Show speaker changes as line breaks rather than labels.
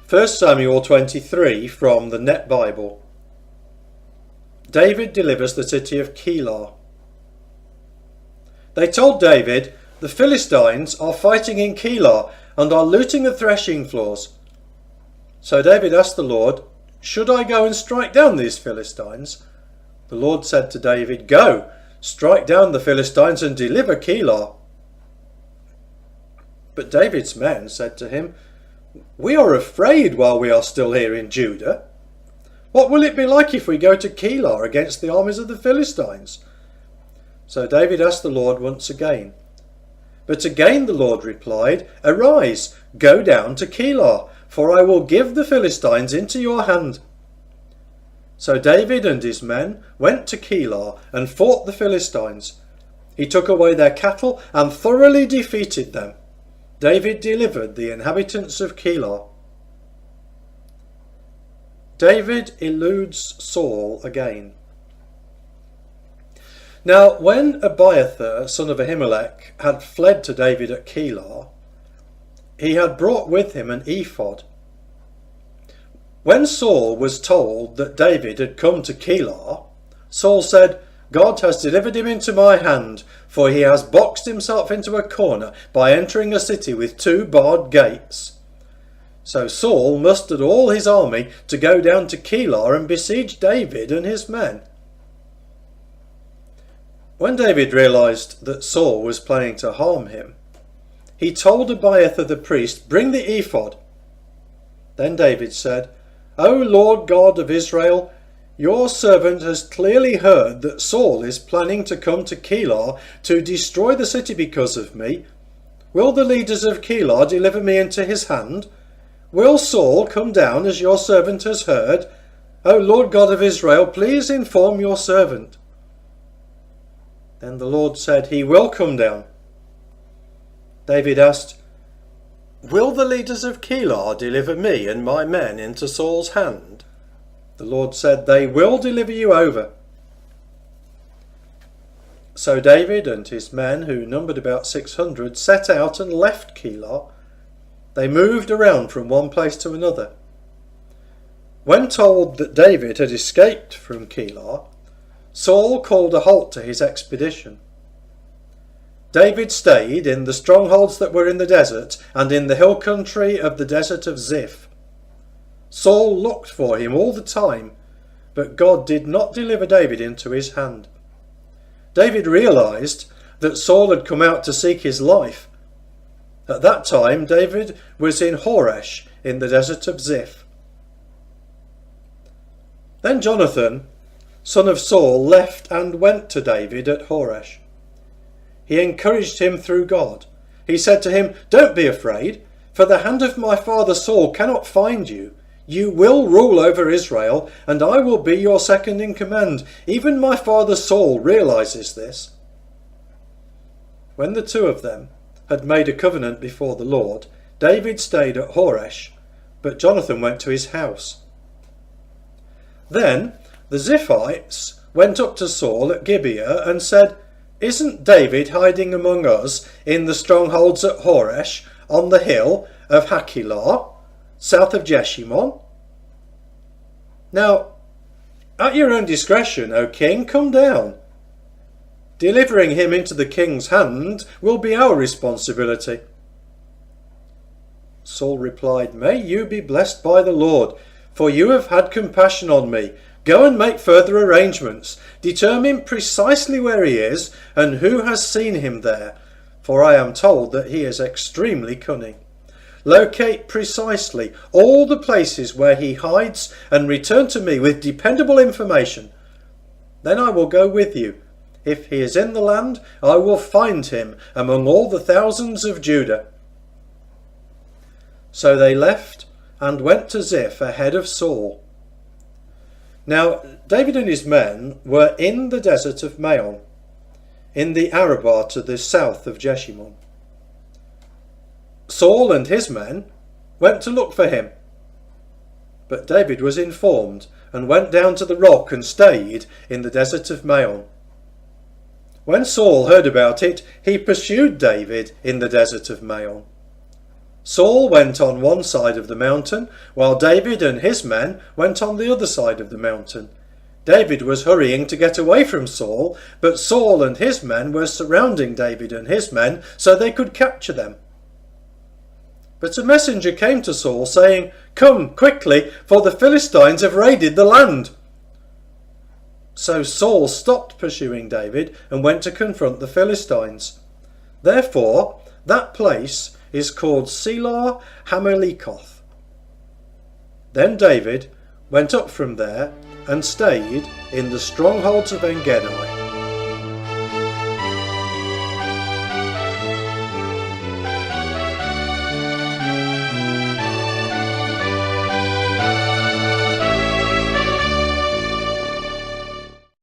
1Samuel 23 from the Net Bible. David delivers the city of Keilah. They told David, "The Philistines are fighting in Keilah and are looting the threshing floors." So David asked the Lord, "Should I go and strike down these Philistines?" The Lord said to David, "Go, strike down the Philistines and deliver Keilah." But David's men said to him, "We are afraid while we are still here in Judah. What will it be like if we go to Keilah against the armies of the Philistines?" So David asked the Lord once again. But again the Lord replied, "Arise, go down to Keilah, for I will give the Philistines into your hand." So David and his men went to Keilah and fought the Philistines. He took away their cattle and thoroughly defeated them. David delivered the inhabitants of Keilah. David eludes Saul again. Now when Abiathar, son of Ahimelech, had fled to David at Keilah, he had brought with him an ephod. When Saul was told that David had come to Keilah, Saul said, "God has delivered him into my hand, for he has boxed himself into a corner by entering a city with 2 barred gates." So Saul mustered all his army to go down to Keilah and besiege David and his men. When David realized that Saul was planning to harm him, he told Abiathar the priest, "Bring the ephod." Then David said, "O Lord God of Israel, your servant has clearly heard that Saul is planning to come to Keilah to destroy the city because of me. Will the leaders of Keilah deliver me into his hand? Will Saul come down as your servant has heard? O Lord God of Israel, please inform your servant." Then the Lord said, "He will come down." David asked, "Will the leaders of Keilah deliver me and my men into Saul's hand?" The Lord said, "They will deliver you over." So David and his men, who numbered about 600, set out and left Keilah. They moved around from one place to another. When told that David had escaped from Keilah, Saul called a halt to his expedition. David stayed in the strongholds that were in the desert and in the hill country of the desert of Ziph. Saul looked for him all the time, but God did not deliver David into his hand. David realized that Saul had come out to seek his life. At that time, David was in Horesh in the desert of Ziph. Then Jonathan, son of Saul, left and went to David at Horesh. He encouraged him through God. He said to him, "Don't be afraid, for the hand of my father Saul cannot find you. You will rule over Israel, and I will be your second in command. Even my father Saul realizes this." When the 2 of them had made a covenant before the Lord, David stayed at Horesh, but Jonathan went to his house. Then the Ziphites went up to Saul at Gibeah and said, "Isn't David hiding among us in the strongholds at Horesh on the hill of Hachilah, south of Jeshimon? Now, at your own discretion, O king, come down. Delivering him into the king's hand will be our responsibility." Saul replied, "May you be blessed by the Lord, for you have had compassion on me. Go and make further arrangements. Determine precisely where he is and who has seen him there, for I am told that he is extremely cunning. Locate precisely all the places where he hides and return to me with dependable information. Then I will go with you. If he is in the land, I will find him among all the thousands of Judah." So they left and went to Ziph ahead of Saul. Now David and his men were in the desert of Maon, in the Arabah to the south of Jeshimon. Saul and his men went to look for him, but David was informed and went down to the rock and stayed in the desert of Maon. When Saul heard about it, he pursued David in the desert of Maon. Saul went on one side of the mountain, while David and his men went on the other side of the mountain. David was hurrying to get away from Saul, but Saul and his men were surrounding David and his men so they could capture them. But a messenger came to Saul saying, "Come quickly, for the Philistines have raided the land." So Saul stopped pursuing David and went to confront the Philistines. Therefore, that place is called Selah Hammelikoth. Then David went up from there and stayed in the strongholds of En-Gedi.